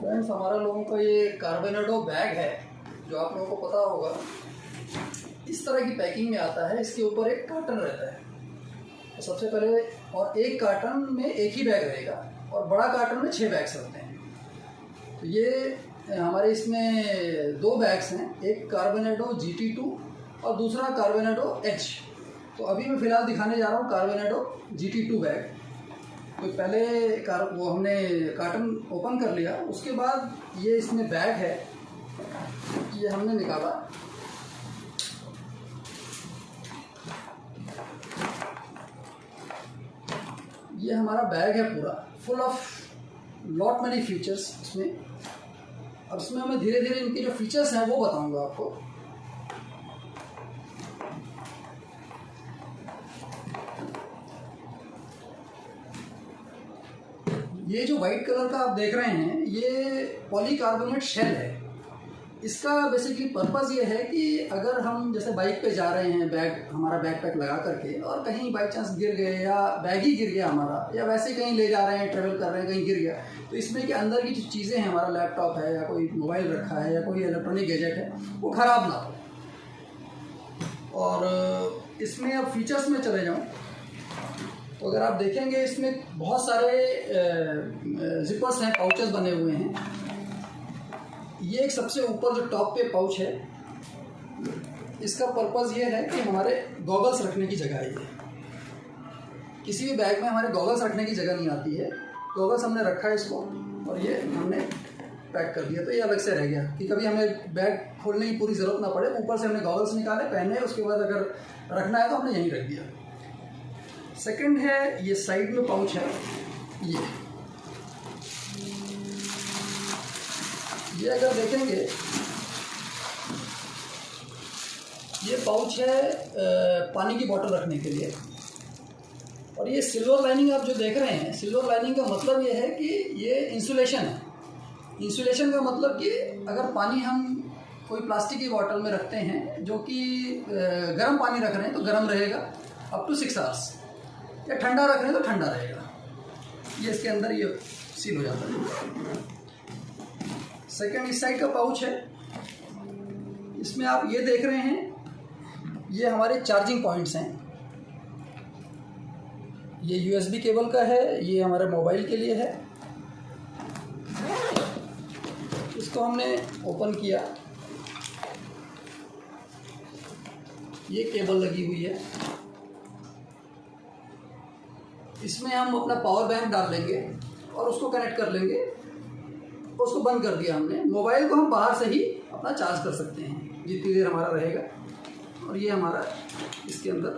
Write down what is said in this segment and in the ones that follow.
Friends, हमारा लोगों का ये कार्बोनेडो बैग है जो आप लोगों को पता होगा, इस तरह की पैकिंग में आता है। इसके ऊपर एक कार्टन रहता है। तो सबसे पहले, और एक कार्टन में एक ही बैग रहेगा और बड़ा कार्टन में 6 बैग्स रहते हैं। तो ये हमारे इसमें 2 बैग्स हैं, एक कार्बोनेडो GT2 और दूसरा कार्बोनेडो H। तो अभी मैं फ़िलहाल दिखाने जा रहा हूँ कार्बोनेडो GT2 बैग। तो पहले वो हमने कार्टन ओपन कर लिया, उसके बाद ये इसमें बैग है, ये हमने निकाला। ये हमारा बैग है पूरा full of lot many features इसमें। अब इसमें मैं धीरे धीरे इनके जो फीचर्स हैं वो बताऊंगा आपको। ये जो वाइट कलर का आप देख रहे हैं, ये पॉलीकार्बोनेट शेल है। इसका बेसिकली पर्पज़ ये है कि अगर हम जैसे बाइक पे जा रहे हैं, हमारा बैकपैक लगा करके, और कहीं बाई चांस गिर गए या बैग ही गिर गया हमारा, या वैसे कहीं ले जा रहे हैं, ट्रेवल कर रहे हैं, कहीं गिर गया, तो इसमें के अंदर की जो चीज़ें हैं, हमारा लैपटॉप है या कोई मोबाइल रखा है या कोई इलेक्ट्रॉनिक गैजेट है, वो ख़राब ना हो। और इसमें अब फीचर्स में चले जाऊँ तो अगर आप देखेंगे, इसमें बहुत सारे जिपर्स हैं, पाउचेस बने हुए हैं। ये एक सबसे ऊपर जो टॉप पे पाउच है, इसका पर्पज़ ये है कि हमारे गॉगल्स रखने की जगह है। ये किसी भी बैग में हमारे गॉगल्स रखने की जगह नहीं आती है। गॉगल्स हमने रखा है इसको, और ये हमने पैक कर दिया, तो ये अलग से रह गया कि कभी हमें बैग खोलने की पूरी ज़रूरत ना पड़े। ऊपर से हमने गॉगल्स निकाले, पहने, उसके बाद अगर रखना है तो हमने यहीं रख दिया। सेकंड है, ये साइड में पाउच है। ये अगर देखेंगे, ये पाउच है पानी की बोतल रखने के लिए। और ये सिल्वर लाइनिंग आप जो देख रहे हैं, सिल्वर लाइनिंग का मतलब ये है कि ये इंसुलेशन है। इंसुलेशन का मतलब कि अगर पानी हम कोई प्लास्टिक की बोतल में रखते हैं, जो कि गर्म पानी रख रहे हैं तो गर्म रहेगा अप टू 6 आवर्स, या ठंडा रख रहे हैं तो ठंडा रहेगा। ये इसके अंदर ये सील हो जाता है। सेकंड, इस साइड का पाउच है। इसमें आप ये देख रहे हैं, ये हमारे चार्जिंग पॉइंट्स हैं। ये USB केबल का है, ये हमारे मोबाइल के लिए है। इसको हमने ओपन किया, ये केबल लगी हुई है। इसमें हम अपना पावर बैंक डाल लेंगे और उसको कनेक्ट कर लेंगे। उसको बंद कर दिया हमने। मोबाइल को हम बाहर से ही अपना चार्ज कर सकते हैं जितनी देर हमारा रहेगा। और ये हमारा इसके अंदर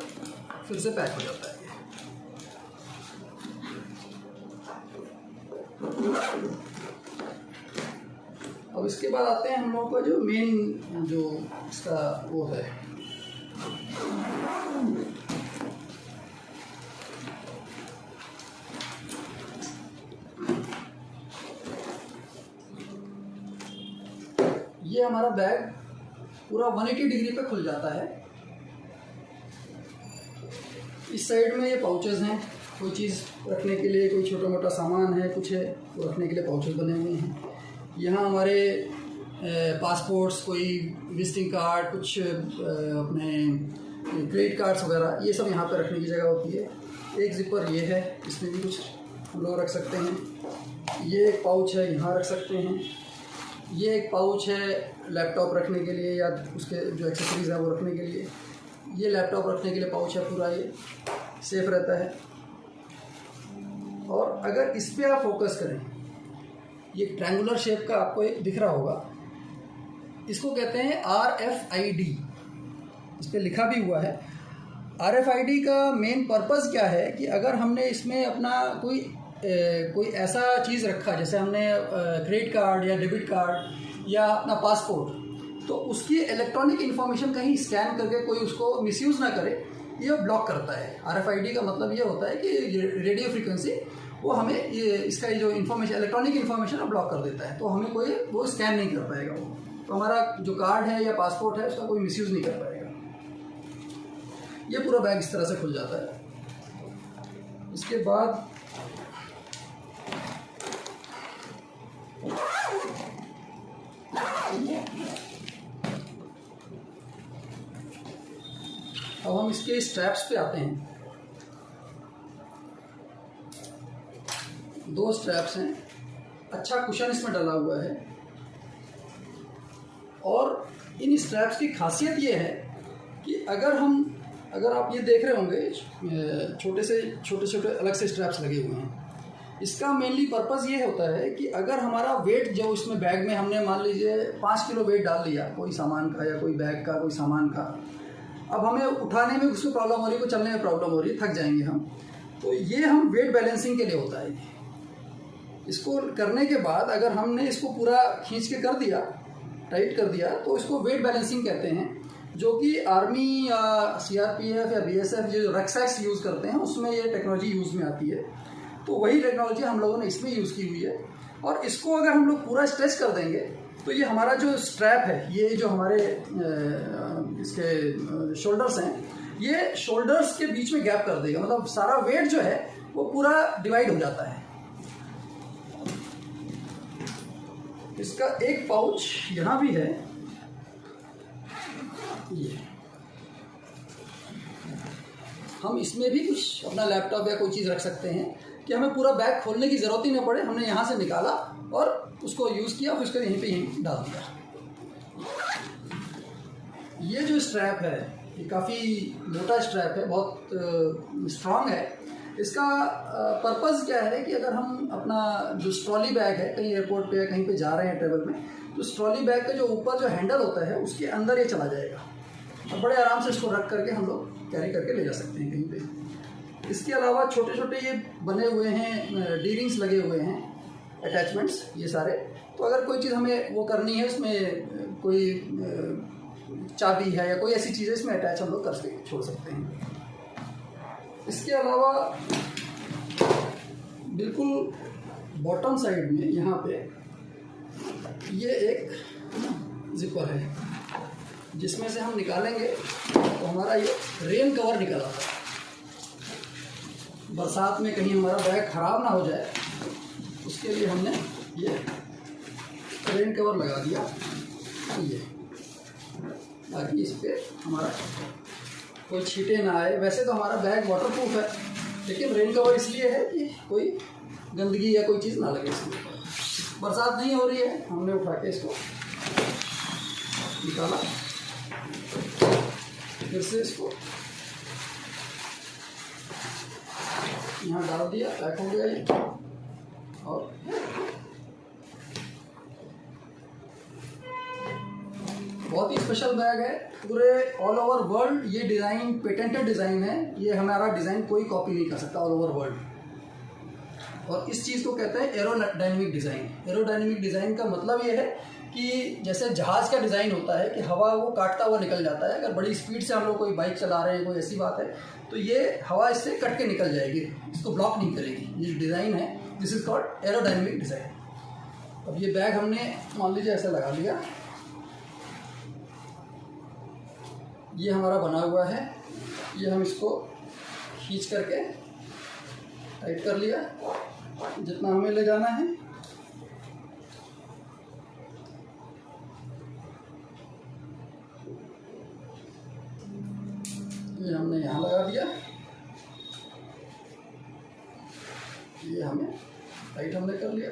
फिर से पैक हो जाता है। अब इसके बाद आते हैं हम लोगों का जो मेन जो इसका वो है, ये हमारा बैग पूरा 180 डिग्री पे खुल जाता है। इस साइड में ये पाउचेस हैं, कोई चीज़ रखने के लिए, कोई छोटा मोटा सामान है, कुछ है, वो रखने के लिए पाउचेस बने हुए हैं। यहाँ हमारे पासपोर्ट्स, कोई विजिटिंग कार्ड, कुछ अपने क्रेडिट कार्ड्स वगैरह, ये सब यहाँ पे रखने की जगह होती है। एक जिपर ये है, इसमें भी कुछ हम लोग रख सकते हैं। ये एक पाउच है, यहाँ रख सकते हैं। ये एक पाउच है लैपटॉप रखने के लिए, या उसके जो एक्सेसरीज़ है वो रखने के लिए। ये लैपटॉप रखने के लिए पाउच है पूरा, ये सेफ रहता है। और अगर इस पर आप फोकस करें, ये ट्रायंगुलर शेप का आपको एक दिख रहा होगा, इसको कहते हैं RFID। इस पर लिखा भी हुआ है। RFID का मेन पर्पज़ क्या है कि अगर हमने इसमें अपना कोई ऐसा चीज़ रखा, जैसे हमने क्रेडिट कार्ड या डेबिट कार्ड या अपना पासपोर्ट, तो उसकी इलेक्ट्रॉनिक इन्फॉर्मेशन कहीं स्कैन करके कोई उसको मिसयूज़ ना करे, ये ब्लॉक करता है। RFID का मतलब ये होता है कि रेडियो फ्रीक्वेंसी वो हमें इसका जो इन्फॉर्मेशन, इलेक्ट्रॉनिक इन्फॉर्मेशन ब्लॉक कर देता है, तो हमें कोई वो स्कैन नहीं कर पाएगा। वो तो हमारा जो कार्ड है या पासपोर्ट है, उसका कोई मिसयूज़ नहीं कर पाएगा। ये पूरा बैग इस तरह से खुल जाता है। इसके बाद हम इसके स्ट्रैप्स पे आते हैं। 2 स्ट्रैप्स हैं, अच्छा कुशन इसमें डला हुआ है। और इन स्ट्रैप्स की खासियत ये है कि अगर आप ये देख रहे होंगे छोटे छोटे अलग से स्ट्रैप्स लगे हुए हैं। इसका मेनली पर्पज़ ये होता है कि अगर हमारा वेट जो इसमें बैग में हमने मान लीजिए 5 किलो वेट डाल लिया कोई सामान का या कोई बैग का कोई सामान का, अब हमें उठाने में उसको प्रॉब्लम हो रही है, कोई चलने में प्रॉब्लम हो रही है, थक जाएंगे हम, तो ये हम वेट बैलेंसिंग के लिए होता है। इसको करने के बाद अगर हमने इसको पूरा खींच के कर दिया, टाइट कर दिया, तो इसको वेट बैलेंसिंग कहते हैं, जो कि आर्मी या CRPF या BSF जो रक्सैक्स यूज़ करते हैं उसमें ये टेक्नोलॉजी यूज़ में आती है। तो वही टेक्नोलॉजी हम लोगों ने इसमें यूज़ की हुई है। और इसको अगर हम लोग पूरा स्ट्रेच कर देंगे तो ये हमारा जो स्ट्रैप है, ये जो हमारे इसके शोल्डर्स हैं, ये शोल्डर्स के बीच में गैप कर देगा, मतलब सारा वेट जो है वो पूरा डिवाइड हो जाता है। इसका एक पाउच यहाँ भी है, ये हम इसमें भी कुछ अपना लैपटॉप या कोई चीज़ रख सकते हैं कि हमें पूरा बैग खोलने की ज़रूरत ही ना पड़े। हमने यहाँ से निकाला और उसको यूज़ किया, फिर उसको यहीं डाल दिया। ये जो स्ट्रैप है ये काफ़ी मोटा स्ट्रैप है, बहुत स्ट्रॉन्ग है। इसका पर्पज़ क्या है कि अगर हम अपना जो ट्रॉली बैग है, कहीं एयरपोर्ट पे या कहीं पे जा रहे हैं ट्रेवल में, तो ट्रॉली बैग का जो ऊपर जो हैंडल होता है उसके अंदर ये चला जाएगा और बड़े आराम से इसको रख करके हम लोग कैरी करके ले जा सकते हैं कहीं पे। इसके अलावा छोटे छोटे ये बने हुए हैं, डी रिंग्स लगे हुए हैं, अटैचमेंट्स ये सारे। तो अगर कोई चीज़ हमें वो करनी है, उसमें कोई चाबी है या कोई ऐसी चीज़ है, इसमें अटैच हम लोग करके छोड़ सकते हैं। इसके अलावा बिल्कुल बॉटम साइड में यहाँ पे ये एक जिपर है, जिसमें से हम निकालेंगे तो हमारा ये रेन कवर निकल आता है। बरसात में कहीं हमारा बैग ख़राब ना हो जाए उसके लिए हमने ये रेन कवर लगा दिया, ये ताकि इस पर हमारा कोई छींटे ना आए। वैसे तो हमारा बैग वाटरप्रूफ है, लेकिन रेन कवर इसलिए है कि कोई गंदगी या कोई चीज़ ना लगे इसमें। बरसात नहीं हो रही है, हमने उठा के इसको निकाला, फिर से इसको यहाँ डाल दिया, पैक हो गया ये। और बहुत ही स्पेशल बैग है, पूरे ऑल ओवर वर्ल्ड ये डिज़ाइन पेटेंटेड डिज़ाइन है। ये हमारा डिज़ाइन कोई कॉपी नहीं कर सकता ऑल ओवर वर्ल्ड। और इस चीज़ को कहते हैं एरोडायनेमिक डिज़ाइन। एरोडायनेमिक डिज़ाइन का मतलब ये है कि जैसे जहाज़ का डिज़ाइन होता है कि हवा वो काटता हुआ निकल जाता है, अगर बड़ी स्पीड से हम लोग कोई बाइक चला रहे हैं, कोई ऐसी बात है, तो ये हवा इससे कट के निकल जाएगी, इसको ब्लॉक नहीं करेगी। ये डिज़ाइन है, this is called aerodynamic design. अब ये बैग हमने मान लीजिए ऐसे लगा लिया, ये हमारा बना हुआ है, ये हम इसको खींच करके टाइट कर लिया जितना हमें ले जाना है। ये हमने यहाँ लगा दिया, ये हमें टाइट हमने कर लिया।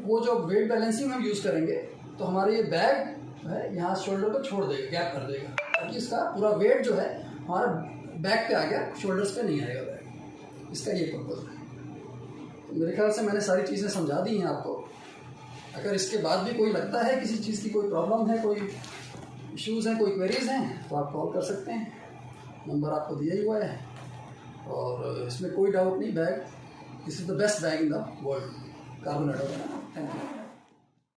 वो जो वेट बैलेंसिंग हम यूज़ करेंगे तो हमारे ये बैग है यहाँ शोल्डर को छोड़ देगा, गैप कर देगा, ताकि इसका पूरा वेट जो है हमारा बैक पे आ गया, शोल्डर्स पे नहीं आएगा बैग। इसका ये पर्पज़ है। तो मेरे ख्याल से मैंने सारी चीज़ें समझा दी हैं आपको। अगर इसके बाद भी कोई लगता है किसी चीज़ की कोई प्रॉब्लम है, कोई इश्यूज़ हैं, कोई क्वेरीज़ हैं, तो आप कॉल कर सकते हैं, नंबर आपको दिया ही हुआ है। और इसमें कोई डाउट नहीं, bag this is the best bag in the world, carbon एडो। Thank you.